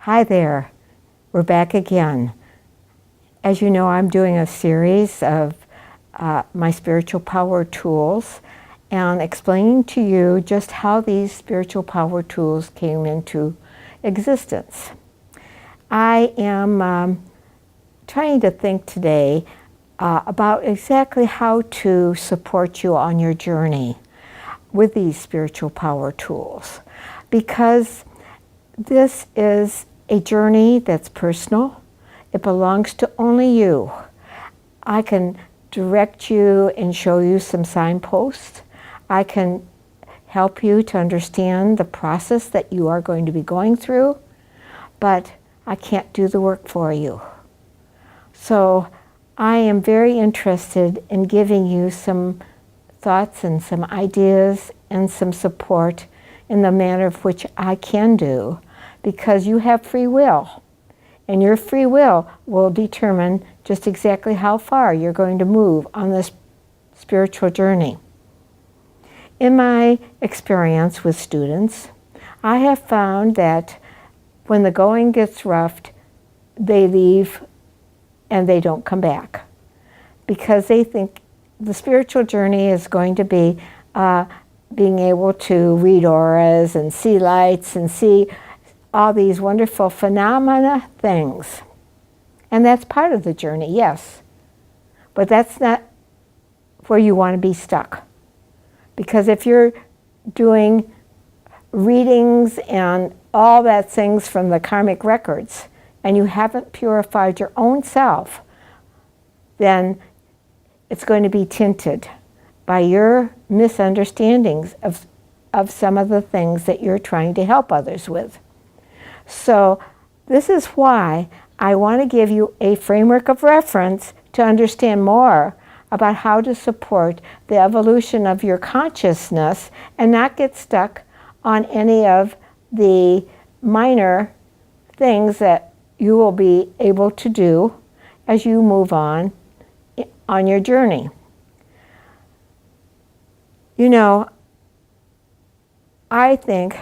Hi there, we're back again. As you know, I'm doing a series of my spiritual power tools and explaining to you just how these spiritual power tools came into existence. I am trying to think today about exactly how to support you on your journey with these spiritual power tools, because this is a journey that's personal. It belongs to only you. I can direct you and show you some signposts. I can help you to understand the process that you are going to be going through, but I can't do the work for you. So I am very interested in giving you some thoughts and some ideas and some support in the manner of which I can do, because you have free will, and your free will determine just exactly how far you're going to move on this spiritual journey. In my experience with students, I have found that when the going gets rough, they leave and they don't come back, because they think the spiritual journey is going to be being able to read auras and see lights and see all these wonderful phenomena things. And that's part of the journey, yes. But that's not where you want to be stuck. Because if you're doing readings and all that things from the karmic records, and you haven't purified your own self, then it's going to be tinted by your misunderstandings of some of the things that you're trying to help others with. So this is why I want to give you a framework of reference to understand more about how to support the evolution of your consciousness and not get stuck on any of the minor things that you will be able to do as you move on your journey. You know, I think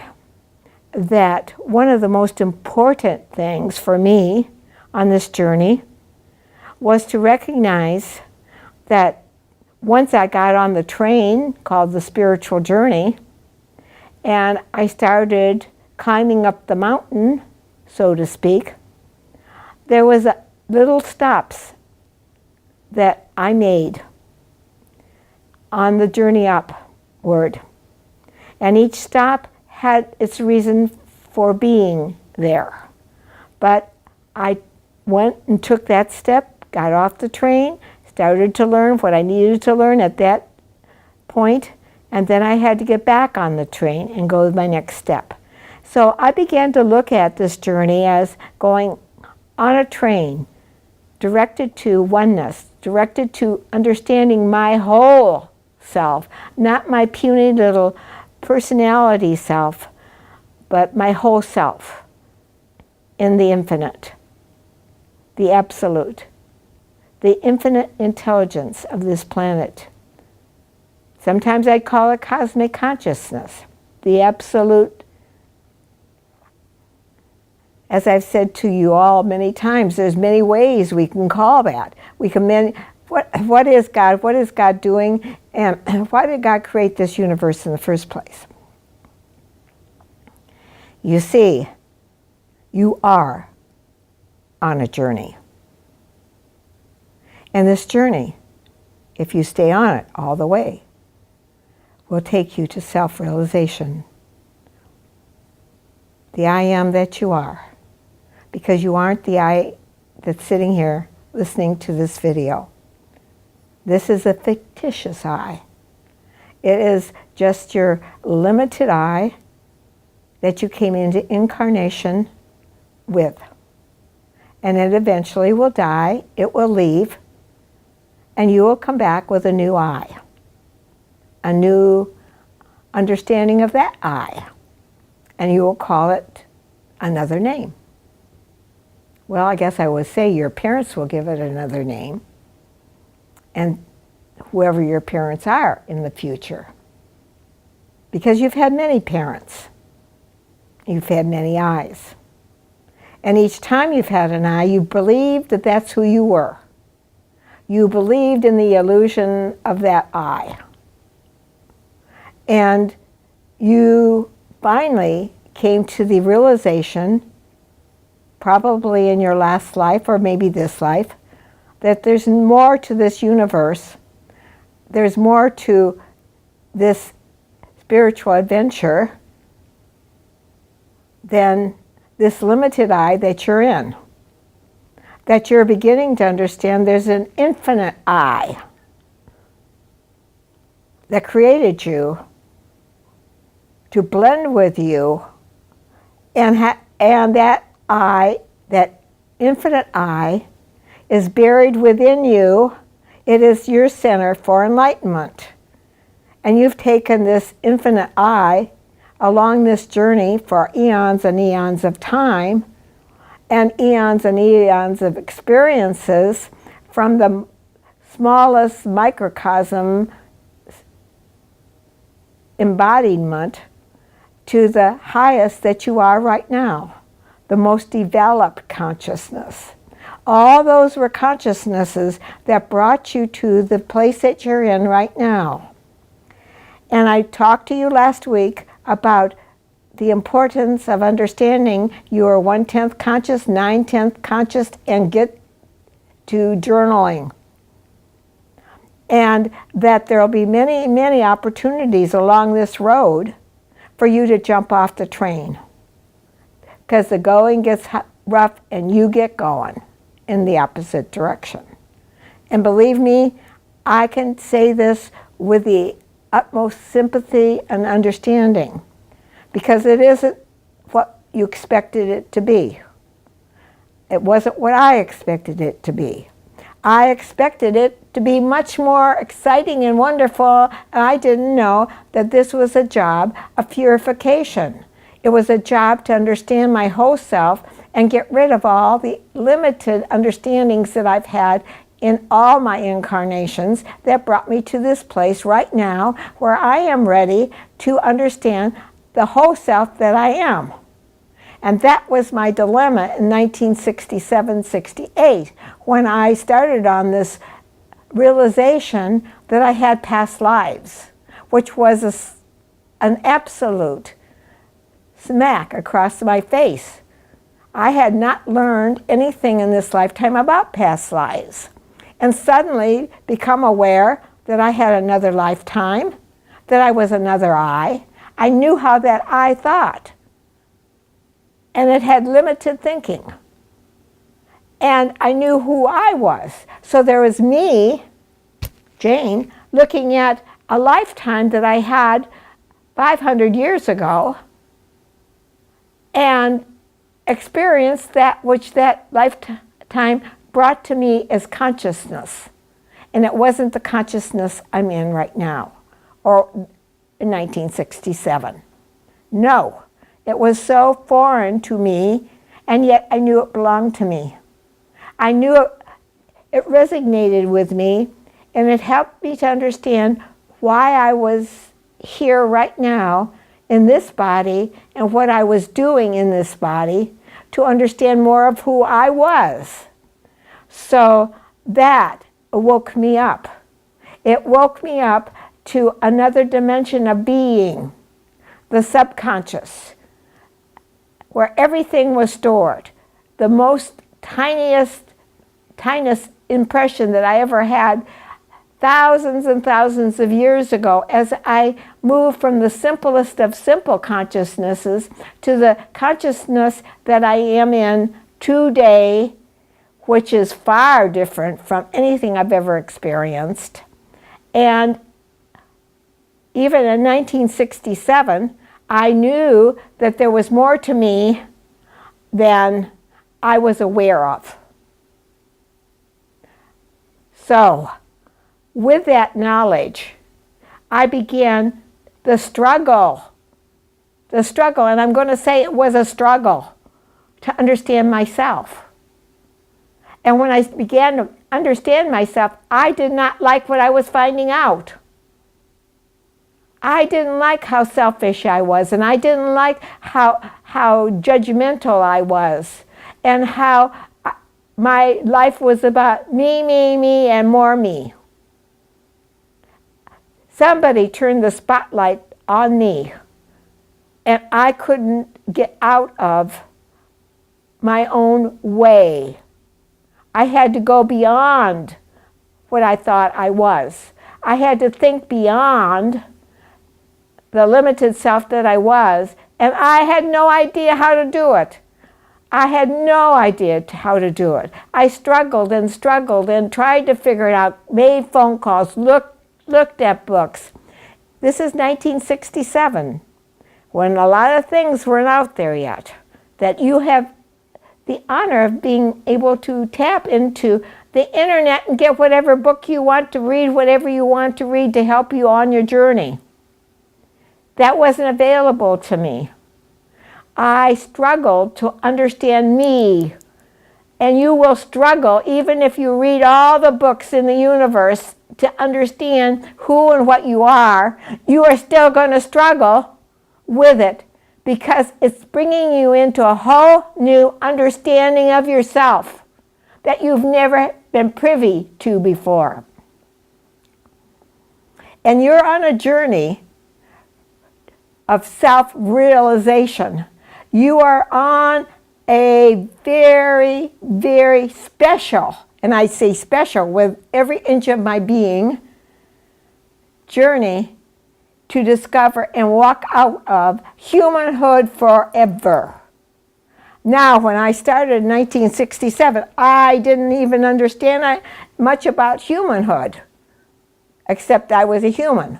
that one of the most important things for me on this journey was to recognize that once I got on the train called the spiritual journey, and I started climbing up the mountain, so to speak, there was little stops that I made on the journey upward. And each stop had its reason for being there. But I went and took that step, got off the train, started to learn what I needed to learn at that point, and then I had to get back on the train and go to my next step. So I began to look at this journey as going on a train, directed to oneness, directed to understanding my whole self, not my puny little personality self, but my whole self in the infinite, the absolute, the infinite intelligence of this planet. Sometimes I call it cosmic consciousness, the absolute. As I've said to you all many times, there's many ways we can call that. We can what is God? What is God doing? And why did God create this universe in the first place? You see, you are on a journey. And this journey, if you stay on it all the way, will take you to self-realization. The I am that you are. Because you aren't the I that's sitting here listening to this video. This is a fictitious I. It is just your limited I that you came into incarnation with. And it eventually will die, it will leave, and you will come back with a new I. A new understanding of that I. And you will call it another name. Well, I guess I would say your parents will give it another name, and whoever your parents are in the future. Because you've had many parents. You've had many eyes. And each time you've had an I, you believed that that's who you were. You believed in the illusion of that I. And you finally came to the realization, probably in your last life or maybe this life, that there's more to this universe. There's more to this spiritual adventure than this limited I that you're in. That you're beginning to understand there's an infinite I that created you to blend with you, and that I, that infinite I, is buried within you. It is your center for enlightenment. And you've taken this infinite I along this journey for eons and eons of time, and eons of experiences, from the smallest microcosm embodiment to the highest that you are right now, the most developed consciousness. All those were consciousnesses that brought you to the place that you're in right now. And I talked to you last week about the importance of understanding you are 1/10 conscious, 9/10 conscious, and get to journaling. And that there'll be many, many opportunities along this road for you to jump off the train. Because the going gets rough and you get going in the opposite direction. And believe me, I can say this with the utmost sympathy and understanding, because it isn't what you expected it to be. It wasn't what I expected it to be. I expected it to be much more exciting and wonderful, and I didn't know that this was a job of purification. It was a job to understand my whole self and get rid of all the limited understandings that I've had in all my incarnations that brought me to this place right now, where I am ready to understand the whole self that I am. And that was my dilemma in 1967-68, when I started on this realization that I had past lives, which was an absolute smack across my face. I had not learned anything in this lifetime about past lives, and suddenly become aware that I had another lifetime, that I was another I. I knew how that I thought, and it had limited thinking. And I knew who I was. So there was me, Jane, looking at a lifetime that I had 500 years ago, and experienced that which that lifetime brought to me as consciousness. And it wasn't the consciousness I'm in right now, or in 1967. No, it was so foreign to me, and yet I knew it belonged to me. I knew it resonated with me, and it helped me to understand why I was here right now in this body and what I was doing in this body, to understand more of who I was. So that woke me up. It woke me up to another dimension of being, the subconscious, where everything was stored. The most tiniest impression that I ever had thousands and thousands of years ago, as I moved from the simplest of simple consciousnesses to the consciousness that I am in today, which is far different from anything I've ever experienced. And even in 1967, I knew that there was more to me than I was aware of. So, with that knowledge, I began the struggle, and I'm going to say it was a struggle to understand myself. And when I began to understand myself, I did not like what I was finding out. I didn't like how selfish I was, and I didn't like how judgmental I was. and how my life was about me, me, me, and more me. Somebody turned the spotlight on me, and I couldn't get out of my own way. I had to go beyond what I thought I was. I had to think beyond the limited self that I was, and I had no idea how to do it. I had no idea how to do it. I struggled and tried to figure it out, made phone calls, looked at books. This is 1967, when a lot of things weren't out there yet, that you have the honor of being able to tap into the internet and get whatever book you want to read, whatever you want to read to help you on your journey. That wasn't available to me. I struggled to understand me. And you will struggle, even if you read all the books in the universe, to understand who and what you are. You are still going to struggle with it because it's bringing you into a whole new understanding of yourself that you've never been privy to before. And you're on a journey of self-realization. You are on a very, very special, and I say special with every inch of my being, journey to discover and walk out of humanhood forever. Now, when I started in 1967, I didn't even understand much about humanhood, except I was a human.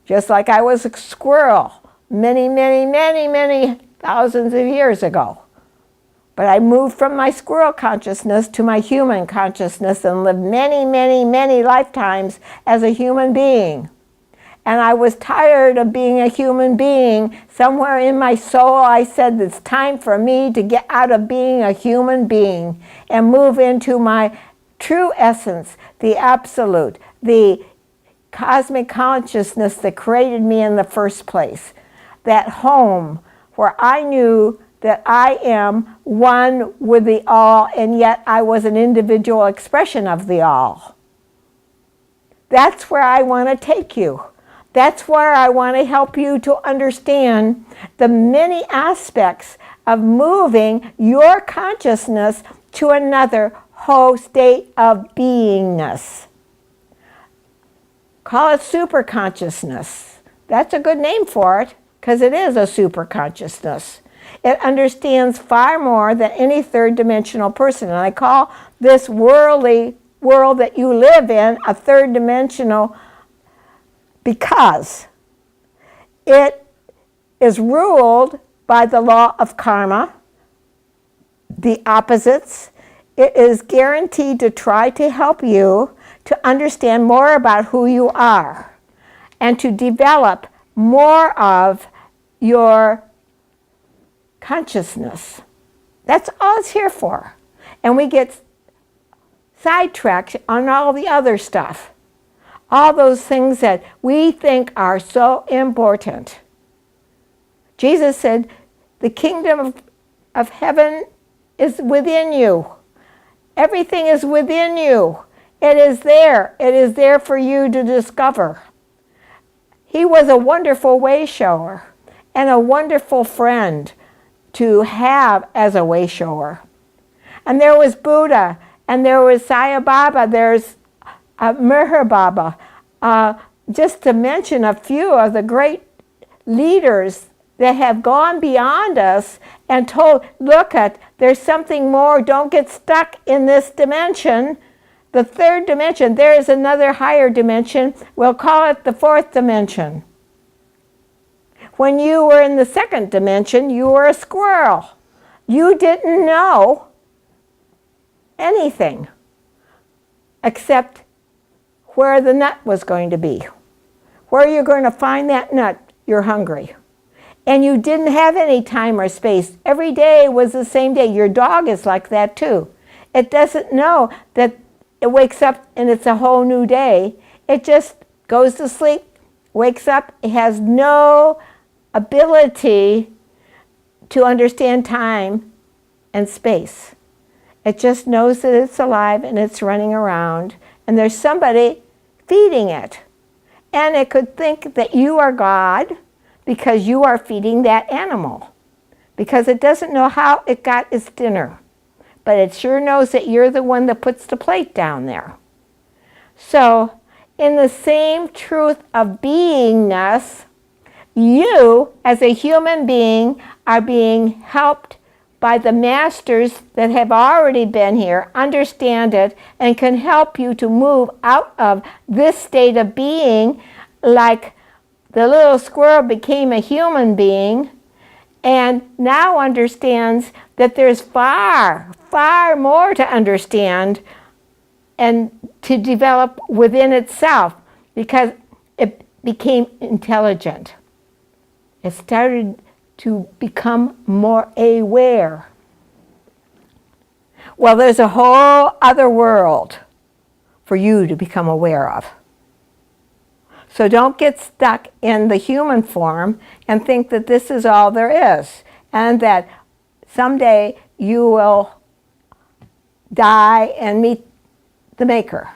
Just like I was a squirrel many, many, many, many thousands of years ago. But I moved from my squirrel consciousness to my human consciousness and lived many, many, many lifetimes as a human being. And I was tired of being a human being. Somewhere in my soul I said it's time for me to get out of being a human being and move into my true essence, the absolute, the cosmic consciousness that created me in the first place. That home where I knew that I am one with the all, and yet I was an individual expression of the all. That's where I want to take you. That's where I want to help you to understand the many aspects of moving your consciousness to another whole state of beingness. Call it super consciousness. That's a good name for it, because it is a super consciousness. It understands far more than any third-dimensional person. And I call this worldly world that you live in a third-dimensional because it is ruled by the law of karma, the opposites. It is guaranteed to try to help you to understand more about who you are and to develop more of your consciousness. That's all it's here for. And we get sidetracked on all the other stuff. All those things that we think are so important. Jesus said, the kingdom of heaven is within you. Everything is within you. It is there. It is there for you to discover. He was a wonderful way shower and a wonderful friend to have as a way shower. And there was Buddha, and there was Sai Baba, there's Meher Baba, just to mention a few of the great leaders that have gone beyond us and told, look, there's something more, don't get stuck in this dimension. The third dimension, there is another higher dimension, we'll call it the fourth dimension. When you were in the second dimension, you were a squirrel. You didn't know anything except where the nut was going to be. Where you're going to find that nut, you're hungry. And you didn't have any time or space. Every day was the same day. Your dog is like that too. It doesn't know that it wakes up and it's a whole new day. It just goes to sleep, wakes up, it has no ability to understand time and space. It just knows that it's alive and it's running around, and there's somebody feeding it. And it could think that you are God because you are feeding that animal, because it doesn't know how it got its dinner, but it sure knows that you're the one that puts the plate down there. So, in the same truth of beingness, you, as a human being, are being helped by the masters that have already been here, understand it, and can help you to move out of this state of being, like the little squirrel became a human being and now understands that there's far, far more to understand and to develop within itself, because it became intelligent. It started to become more aware. Well, there's a whole other world for you to become aware of. So don't get stuck in the human form and think that this is all there is, and that someday you will die and meet the Maker.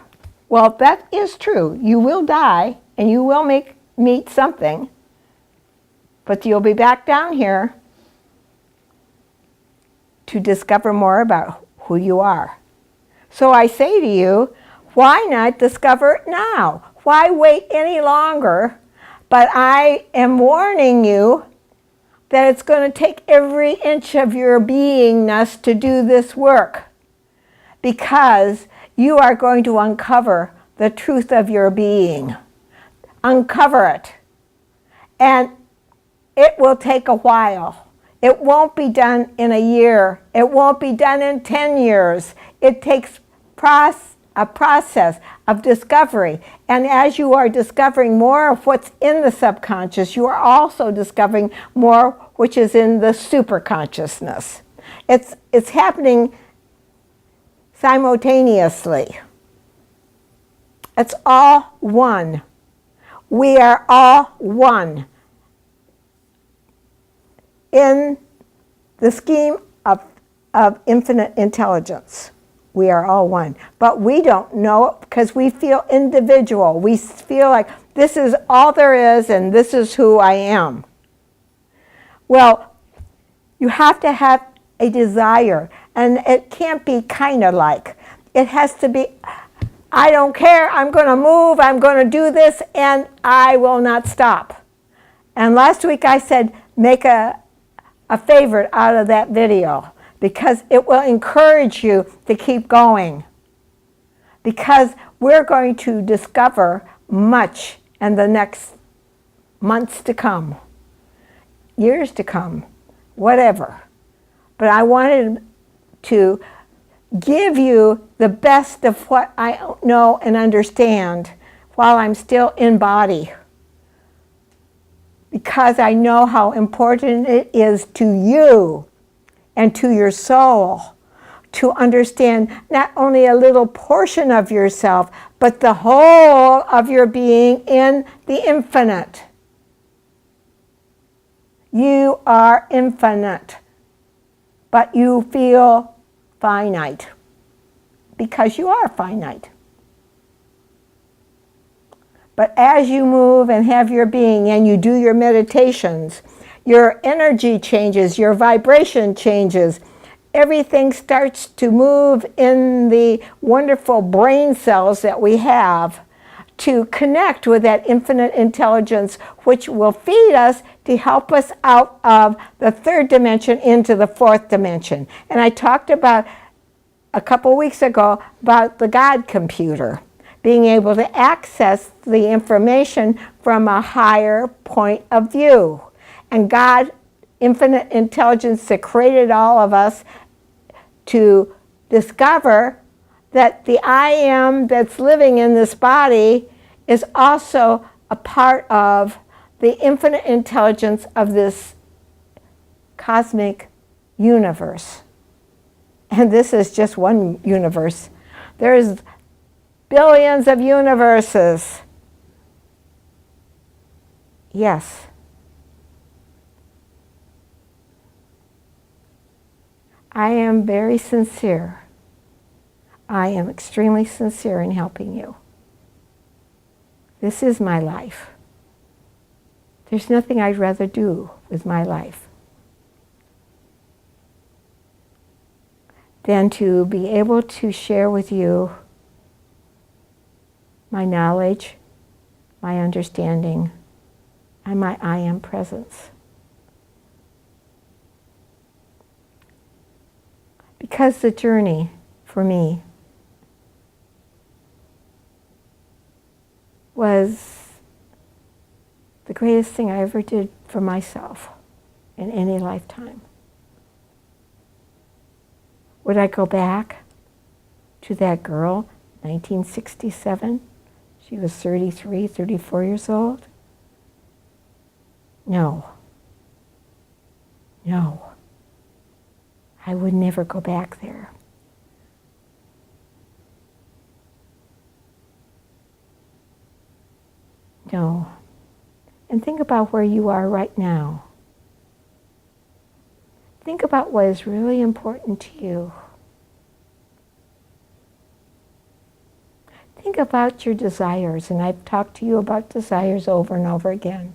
Well, that is true. You will die and you will meet something, but you'll be back down here to discover more about who you are. So I say to you, why not discover it now? Why wait any longer? But I am warning you that it's going to take every inch of your beingness to do this work, because you are going to uncover the truth of your being. Uncover it. And it will take a while. It won't be done in a year. It won't be done in 10 years. It takes a process of discovery. And as you are discovering more of what's in the subconscious, you are also discovering more which is in the superconsciousness. It's happening simultaneously. It's all one. We are all one in the scheme of infinite intelligence. We are all one. But we don't know it because we feel individual. We feel like this is all there is and this is who I am. Well, you have to have a desire, and it can't be kind of like. It has to be, I don't care, I'm going to move, I'm going to do this, and I will not stop. And last week I said, make a favorite out of that video, because it will encourage you to keep going. Because we're going to discover much in the next months to come, years to come, whatever. But I wanted to give you the best of what I know and understand while I'm still in body, because I know how important it is to you and to your soul to understand not only a little portion of yourself, but the whole of your being in the infinite. You are infinite, but you feel finite because you are finite. But as you move and have your being and you do your meditations, your energy changes, your vibration changes. Everything starts to move in the wonderful brain cells that we have to connect with that infinite intelligence, which will feed us to help us out of the third dimension into the fourth dimension. And I talked about a couple weeks ago about the God computer, being able to access the information from a higher point of view. And God, infinite intelligence that created all of us, to discover that the I am that's living in this body is also a part of the infinite intelligence of this cosmic universe. And this is just one universe. There's billions of universes. Yes. I am very sincere. I am extremely sincere in helping you. This is my life. There's nothing I'd rather do with my life than to be able to share with you my knowledge, my understanding, and my I am presence. Because the journey for me was the greatest thing I ever did for myself in any lifetime. Would I go back to that girl, 1967? She was 33, 34 years old? No. No. I would never go back there. No. And think about where you are right now. Think about what is really important to you. Think about your desires, and I've talked to you about desires over and over again,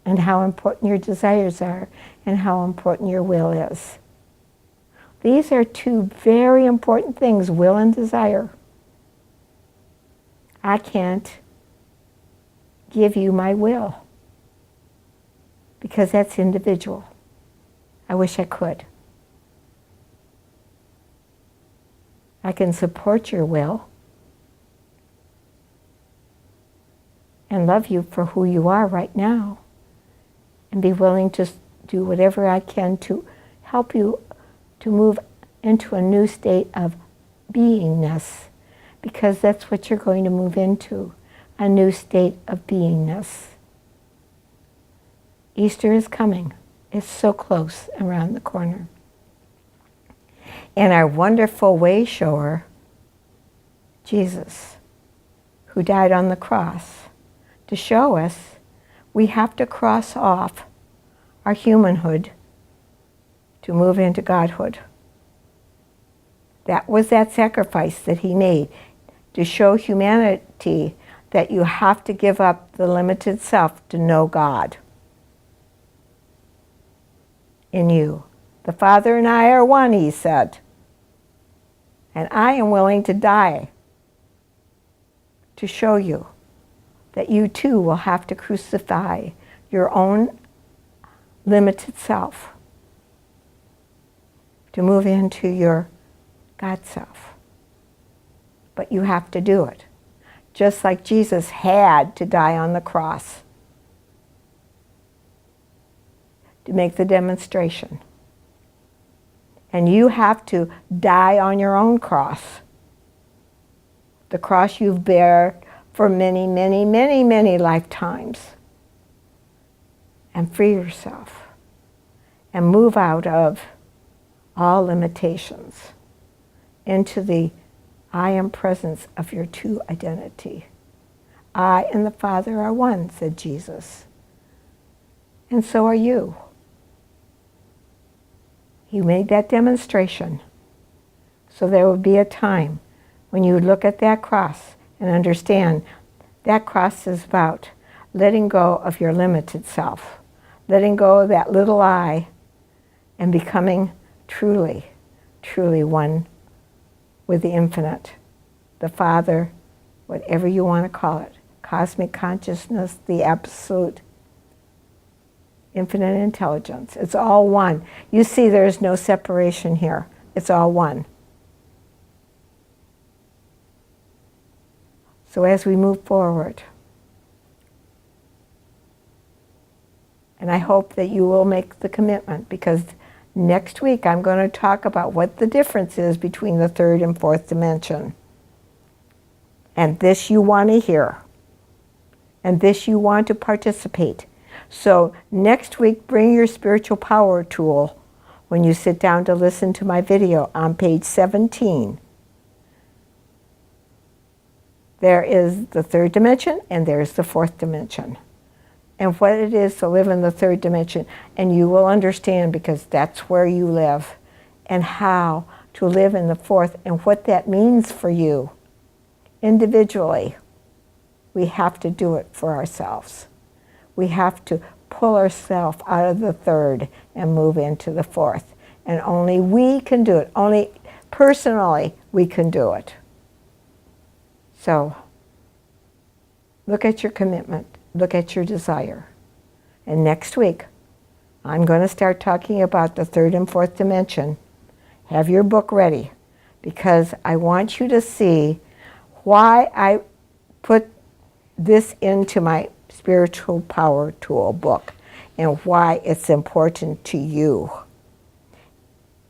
and how important your desires are, and how important your will is. These are two very important things, will and desire. I can't give you my will because that's individual. I wish I could. I can support your will and love you for who you are right now and be willing to do whatever I can to help you to move into a new state of beingness, because that's what you're going to move into, a new state of beingness. Easter is coming. It's so close around the corner. And our wonderful way shower, Jesus, who died on the cross, to show us we have to cross off our humanhood to move into Godhood. That was that sacrifice that he made to show humanity that you have to give up the limited self to know God in you. The Father and I are one, he said. And I am willing to die to show you that you too will have to crucify your own limited self to move into your God self. But you have to do it. Just like Jesus had to die on the cross to make the demonstration. And you have to die on your own cross. The cross you've bear for many, many, many, many lifetimes. And free yourself. And move out of all limitations into the I am presence of your true identity. I and the Father are one, said Jesus. And so are you. He made that demonstration. So there would be a time when you would look at that cross and understand that cross is about letting go of your limited self, letting go of that little I, and becoming truly, truly one with the infinite, the Father, whatever you want to call it, cosmic consciousness, the absolute, infinite intelligence. It's all one. You see, there's no separation here. It's all one. So as we move forward, and I hope that you will make the commitment, because next week I'm going to talk about what the difference is between the third and fourth dimension. And this you want to hear. And this you want to participate. So next week, bring your spiritual power tool when you sit down to listen to my video on page 17. There is the third dimension and there's the fourth dimension. And what it is to live in the third dimension. And you will understand, because that's where you live. and how to live in the fourth and what that means for you individually. We have to do it for ourselves. We have to pull ourselves out of the third and move into the fourth. And only we can do it. Only personally we can do it. So look at your commitment. Look at your desire. And next week, I'm going to start talking about the third and fourth dimension. Have your book ready, because I want you to see why I put this into my spiritual power tool book and why it's important to you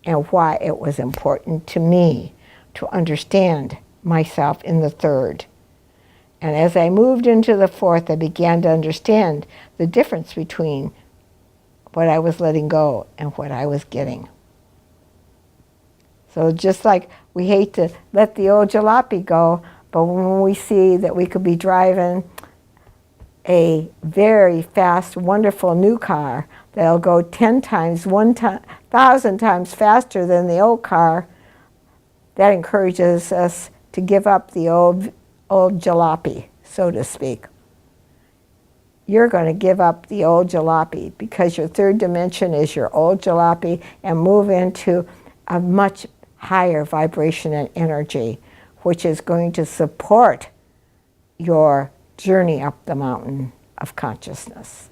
and why it was important to me to understand myself in the third. And as I moved into the fourth, I began to understand the difference between what I was letting go and what I was getting. So just like we hate to let the old jalopy go, but when we see that we could be driving a very fast, wonderful new car that'll go 10 times, 1,000 times faster than the old car, that encourages us to give up the old jalopy, so to speak. You're going to give up the old jalopy because your third dimension is your old jalopy and move into a much higher vibration and energy, which is going to support your journey up the mountain of consciousness.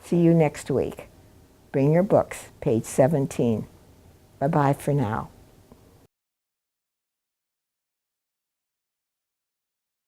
See you next week. Bring your books, page 17. Bye-bye for now.